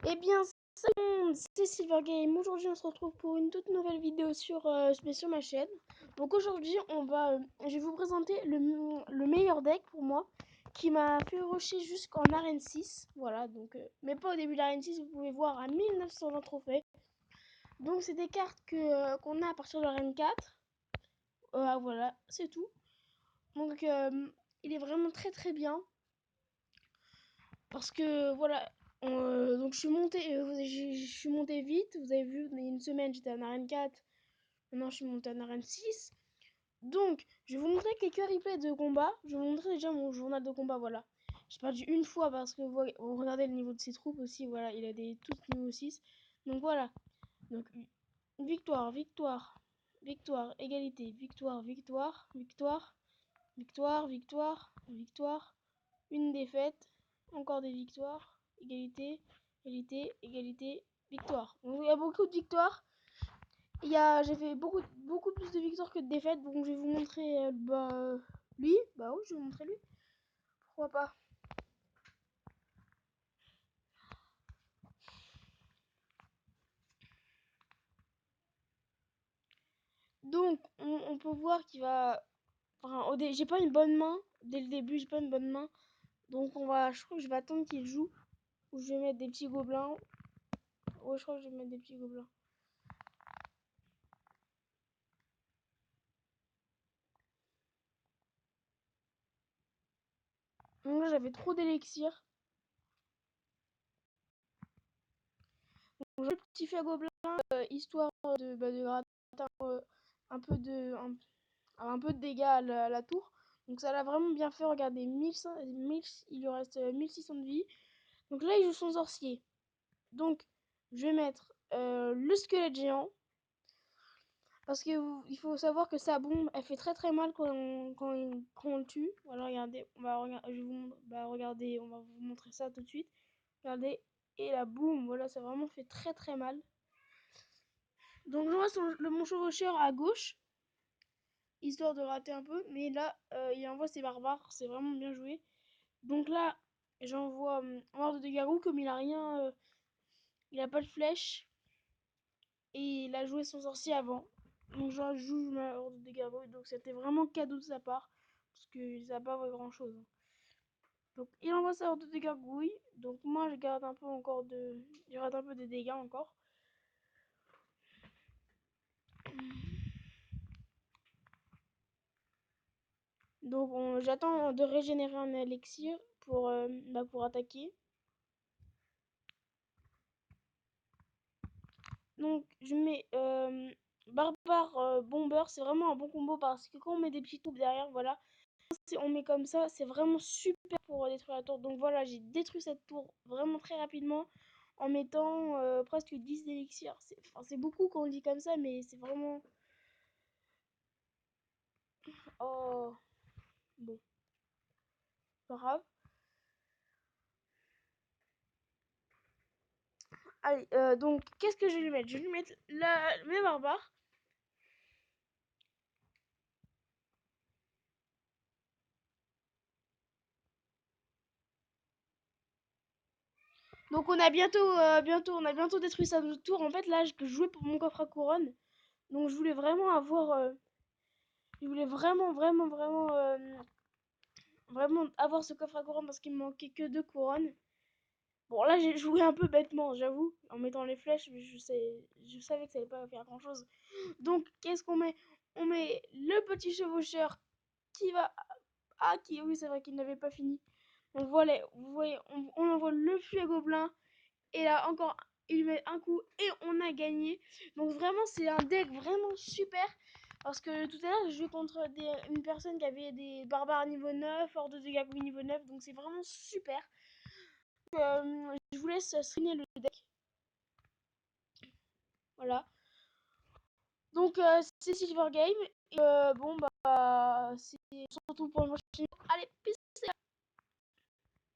Eh bien, salut, c'est Silver Game. Aujourd'hui, on se retrouve pour une toute nouvelle vidéo sur ma chaîne. Donc aujourd'hui, je vais vous présenter le meilleur deck pour moi, qui m'a fait rusher jusqu'en arène 6. Voilà, donc, mais pas au début de l'arène 6, vous pouvez voir à 1920 trophées. Donc c'est des cartes qu'on a à partir de l'arène 4. Voilà, c'est tout. Donc il est vraiment très très bien. Parce que voilà, donc je suis monté vite. Vous avez vu, il y a une semaine j'étais en arène 4. Maintenant je suis monté en arène 6. Donc je vais vous montrer quelques replays de combat. Je vais vous montrer déjà mon journal de combat. Voilà. J'ai perdu une fois parce que vous regardez le niveau de ses troupes aussi. Voilà, il a des toutes niveau 6. Donc voilà. Donc victoire, victoire, victoire, égalité, victoire, victoire, victoire, victoire, victoire, victoire. Une défaite, encore des victoires, égalité, égalité, égalité, victoire. Donc, il y a beaucoup de victoires. J'ai fait beaucoup plus de victoires que de défaites. Donc je vais vous montrer lui. Bah oui, je vais vous montrer lui. Pourquoi pas. Donc on peut voir qu'il va. Enfin, j'ai pas une bonne main. Dès le début, j'ai pas une bonne main. Donc je crois que je vais attendre qu'il joue. Ou je vais mettre des petits gobelins. Ouais, je crois que je vais mettre des petits gobelins. Donc là, j'avais trop d'élixir. Donc j'ai le petit fait gobelin, histoire de gratter un peu un peu de dégâts à la tour. Donc ça l'a vraiment bien fait. Regardez, 1000, il lui reste 1600 de vie. Donc là, il joue son sorcier. Donc je vais mettre le squelette géant. Parce qu'il faut savoir que sa bombe, elle fait très très mal quand on le tue. Voilà, regardez, regardez, on va vous montrer ça tout de suite. Regardez, et la boum, voilà, ça vraiment fait très très mal. Donc je vois mon chevaucheur à gauche, histoire de rater un peu, mais là il envoie ses barbares, c'est vraiment bien joué. Donc là j'envoie un horde de garou, comme il a rien, il a pas de flèche, et il a joué son sorcier avant. Donc je joue ma horde de garou, donc c'était vraiment cadeau de sa part, parce que ça n'a pas grand chose. Donc il envoie sa horde de gargouilles, donc moi je garde un peu je garde un peu de dégâts encore. Donc j'attends de régénérer un élixir pour attaquer. Donc je mets barbare bomber, c'est vraiment un bon combo parce que quand on met des petits troupes derrière, voilà, si on met comme ça, c'est vraiment super pour détruire la tour. Donc voilà, j'ai détruit cette tour vraiment très rapidement en mettant presque 10 d'élixir. C'est beaucoup quand on dit comme ça, mais c'est vraiment... Oh, bon, pas grave. Allez, donc qu'est-ce que je vais lui mettre? Je vais lui mettre mes barbares. Donc on a bientôt détruit sa tour. En fait, là, je jouais pour mon coffre à couronne. Donc je voulais vraiment avoir, je voulais vraiment avoir ce coffre à couronne parce qu'il me manquait que 2 couronnes. Bon, là, j'ai joué un peu bêtement, j'avoue, en mettant les flèches, mais je savais que ça allait pas faire grand chose. Donc, qu'est-ce qu'on met? On met le petit chevaucheur qui va, oui, c'est vrai qu'il n'avait pas fini. Donc voilà, vous voyez, on envoie le fuet gobelin. Et là encore, il met un coup et on a gagné. Donc vraiment, c'est un deck vraiment super. Parce que tout à l'heure, je jouais contre une personne qui avait des barbares niveau 9, hors de dégâts niveau 9. Donc c'est vraiment super. Je vous laisse screener le deck. Voilà. Donc c'est Silver Game. Et bon, on se retrouve pour une prochaine. Allez, peace.